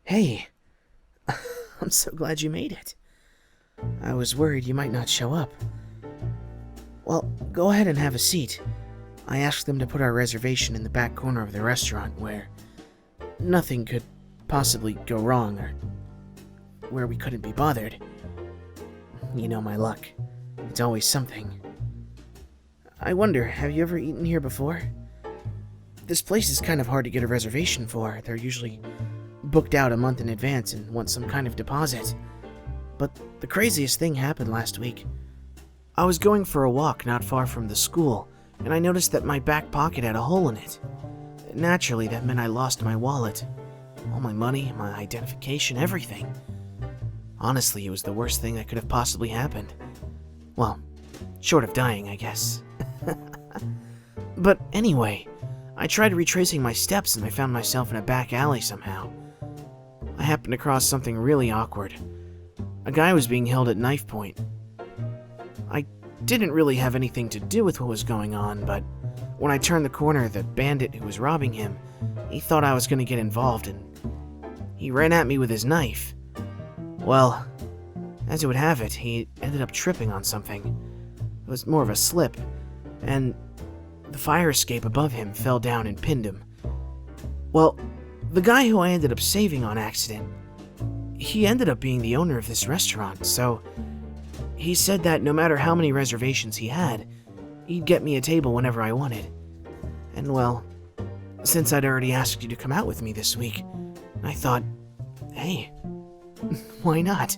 Hey, I'm so glad you made it. I was worried you might not show up. Well, go ahead and have a seat. I asked them to put our reservation in the back corner of the restaurant where nothing could possibly go wrong or where we couldn't be bothered. You know my luck. It's always something. I wonder, have you ever eaten here before? This place is kind of hard to get a reservation for. They're usually booked out a month in advance and want some kind of deposit. But the craziest thing happened last week. I was going for a walk not far from the school, and I noticed that my back pocket had a hole in it. Naturally, that meant I lost my wallet. All my money, my identification, everything. Honestly, it was the worst thing that could have possibly happened. Well, short of dying, I guess. But anyway, I tried retracing my steps and I found myself in a back alley somehow. I happened across something really awkward. A guy was being held at knife point. I didn't really have anything to do with what was going on, but when I turned the corner, the bandit who was robbing him, he thought I was going to get involved and he ran at me with his knife. Well, as it would have it, he ended up tripping on something. It was more of a slip, and the fire escape above him fell down and pinned him. Well, the guy who I ended up saving on accident, he ended up being the owner of this restaurant, so he said that no matter how many reservations he had, he'd get me a table whenever I wanted. And well, since I'd already asked you to come out with me this week, I thought, hey, why not?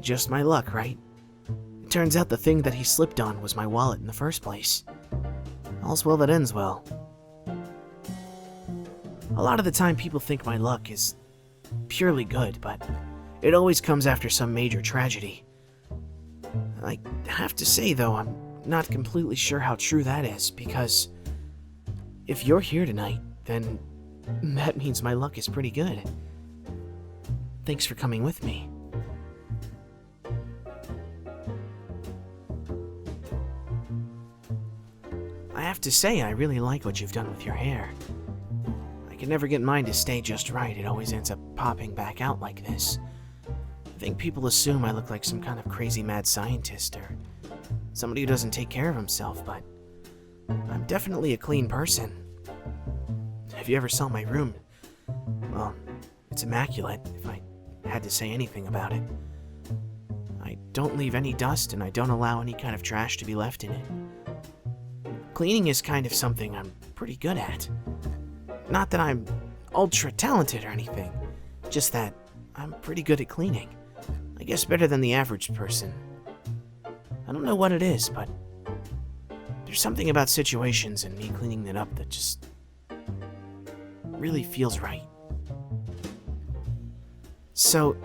Just my luck, right? It turns out the thing that he slipped on was my wallet in the first place. All's well that ends well. A lot of the time people think my luck is purely good, but it always comes after some major tragedy. I have to say, though, I'm not completely sure how true that is, because if you're here tonight, then that means my luck is pretty good. Thanks for coming with me. I have to say, I really like what you've done with your hair. I can never get mine to stay just right. It always ends up popping back out like this. I think people assume I look like some kind of crazy mad scientist or somebody who doesn't take care of himself, but I'm definitely a clean person. If you ever saw my room, well, it's immaculate, if I had to say anything about it. I don't leave any dust and I don't allow any kind of trash to be left in it. Cleaning is kind of something I'm pretty good at. Not that I'm ultra talented or anything, just that I'm pretty good at cleaning. I guess better than the average person. I don't know what it is, but there's something about situations and me cleaning it up that just really feels right. So,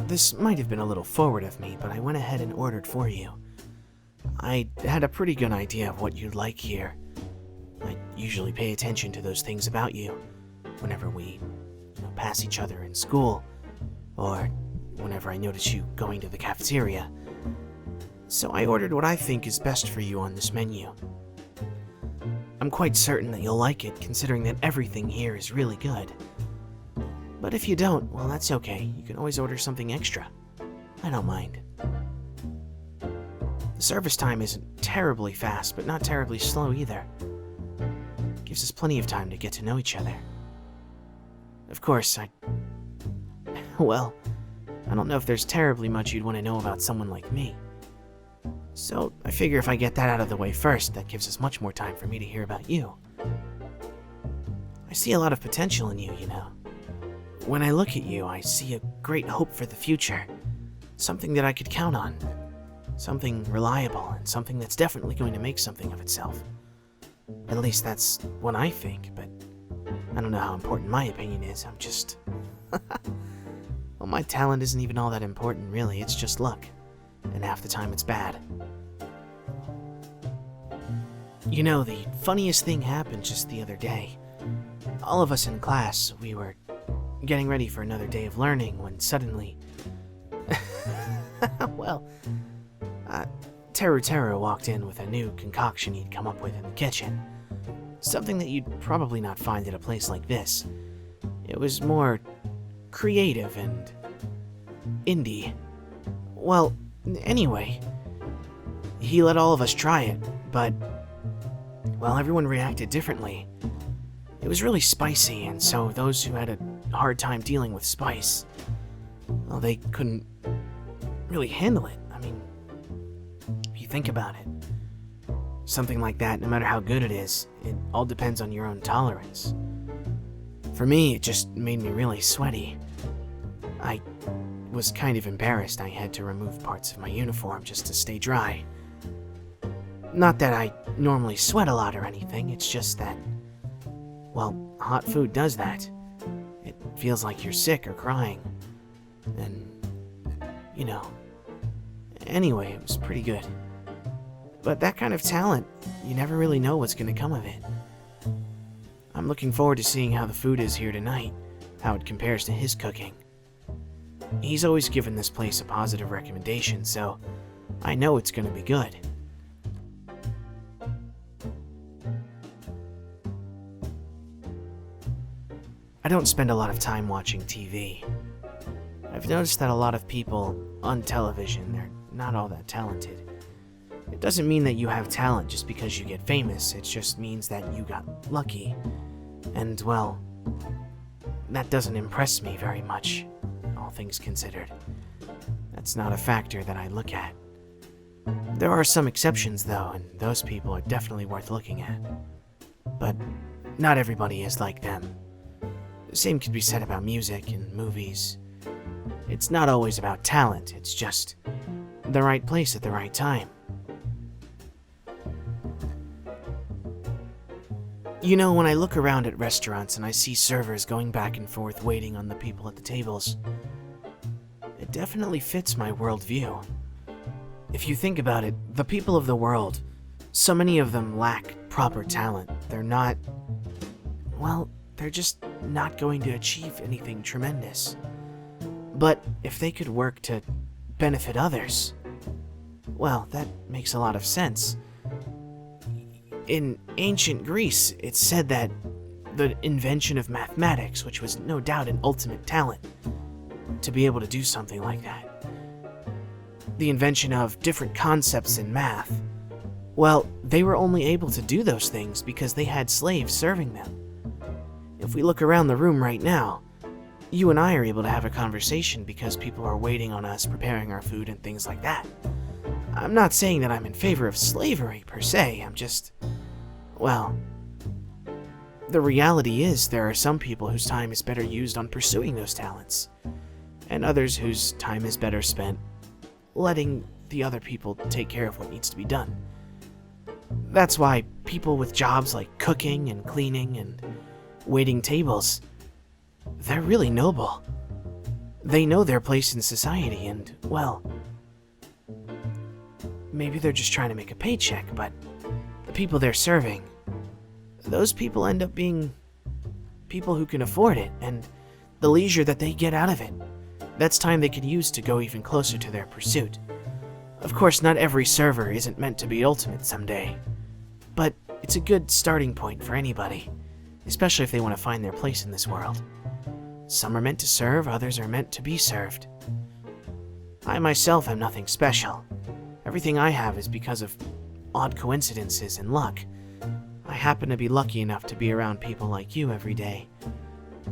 this might have been a little forward of me, but I went ahead and ordered for you. I had a pretty good idea of what you'd like here. I usually pay attention to those things about you whenever we pass each other in school, or whenever I notice you going to the cafeteria. So I ordered what I think is best for you on this menu. I'm quite certain that you'll like it, considering that everything here is really good. But if you don't, well, that's okay. You can always order something extra. I don't mind. The service time isn't terribly fast, but not terribly slow either. Gives us plenty of time to get to know each other. Of course, well, I don't know if there's terribly much you'd want to know about someone like me. So I figure if I get that out of the way first, that gives us much more time for me to hear about you. I see a lot of potential in you, you know. When I look at you, I see a great hope for the future. Something that I could count on. Something reliable, and something that's definitely going to make something of itself. At least that's what I think, but I don't know how important my opinion is. I'm just... Well, my talent isn't even all that important, really. It's just luck. And half the time it's bad. You know, the funniest thing happened just the other day. All of us in class, we were getting ready for another day of learning when suddenly... well... Teru walked in with a new concoction he'd come up with in the kitchen. Something that you'd probably not find at a place like this. It was more creative and indie. Well, anyway, he let all of us try it, but, well, everyone reacted differently. It was really spicy, and so those who had a hard time dealing with spice, well, they couldn't really handle it. I mean, if you think about it, something like that, no matter how good it is, it all depends on your own tolerance. For me, it just made me really sweaty. I was kind of embarrassed I had to remove parts of my uniform just to stay dry. Not that I normally sweat a lot or anything, it's just that, well, hot food does that. It feels like you're sick or crying. And, you know. Anyway, it was pretty good. But that kind of talent, you never really know what's going to come of it. I'm looking forward to seeing how the food is here tonight, how it compares to his cooking. He's always given this place a positive recommendation, so I know it's going to be good. I don't spend a lot of time watching TV. I've noticed that a lot of people on television, they're not all that talented. It doesn't mean that you have talent just because you get famous, it just means that you got lucky. And, well, that doesn't impress me very much, all things considered. That's not a factor that I look at. There are some exceptions, though, and those people are definitely worth looking at. But not everybody is like them. The same could be said about music and movies. It's not always about talent, it's just the right place at the right time. You know, when I look around at restaurants and I see servers going back and forth waiting on the people at the tables, it definitely fits my worldview. If you think about it, the people of the world, so many of them lack proper talent. They're not, well, they're just not going to achieve anything tremendous. But if they could work to benefit others, well, that makes a lot of sense. In ancient Greece, it's said that the invention of mathematics, which was no doubt an ultimate talent, to be able to do something like that. The invention of different concepts in math, well, they were only able to do those things because they had slaves serving them. If we look around the room right now, you and I are able to have a conversation because people are waiting on us, preparing our food and things like that. I'm not saying that I'm in favor of slavery per se, I'm just, well, the reality is there are some people whose time is better used on pursuing those talents, and others whose time is better spent letting the other people take care of what needs to be done. That's why people with jobs like cooking and cleaning and waiting tables, they're really noble. They know their place in society and, well, maybe they're just trying to make a paycheck, but the people they're serving, those people end up being people who can afford it, and the leisure that they get out of it, that's time they can use to go even closer to their pursuit. Of course, not every server isn't meant to be ultimate someday, but it's a good starting point for anybody, especially if they want to find their place in this world. Some are meant to serve, others are meant to be served. I myself am nothing special. Everything I have is because of odd coincidences and luck. I happen to be lucky enough to be around people like you every day.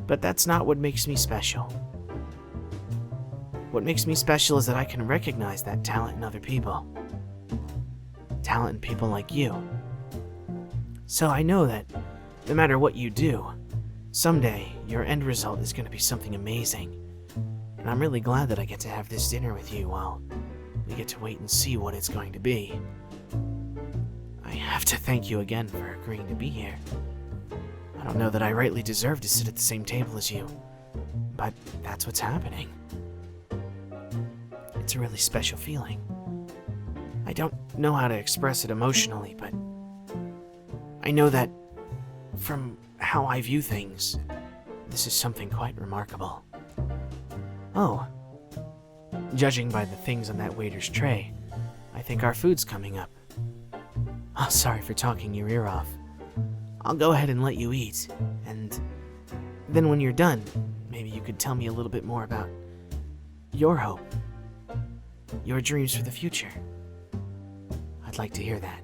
But that's not what makes me special. What makes me special is that I can recognize that talent in other people. Talent in people like you. So I know that no matter what you do, someday your end result is going to be something amazing. And I'm really glad that I get to have this dinner with you while we get to wait and see what it's going to be. I have to thank you again for agreeing to be here. I don't know that I rightly deserve to sit at the same table as you, but that's what's happening. It's a really special feeling. I don't know how to express it emotionally, but I know that from how I view things, this is something quite remarkable. Oh, judging by the things on that waiter's tray, I think our food's coming up. Oh, sorry for talking your ear off. I'll go ahead and let you eat, and Then when you're done, maybe you could tell me a little bit more about your hope, your dreams for the future. I'd like to hear that.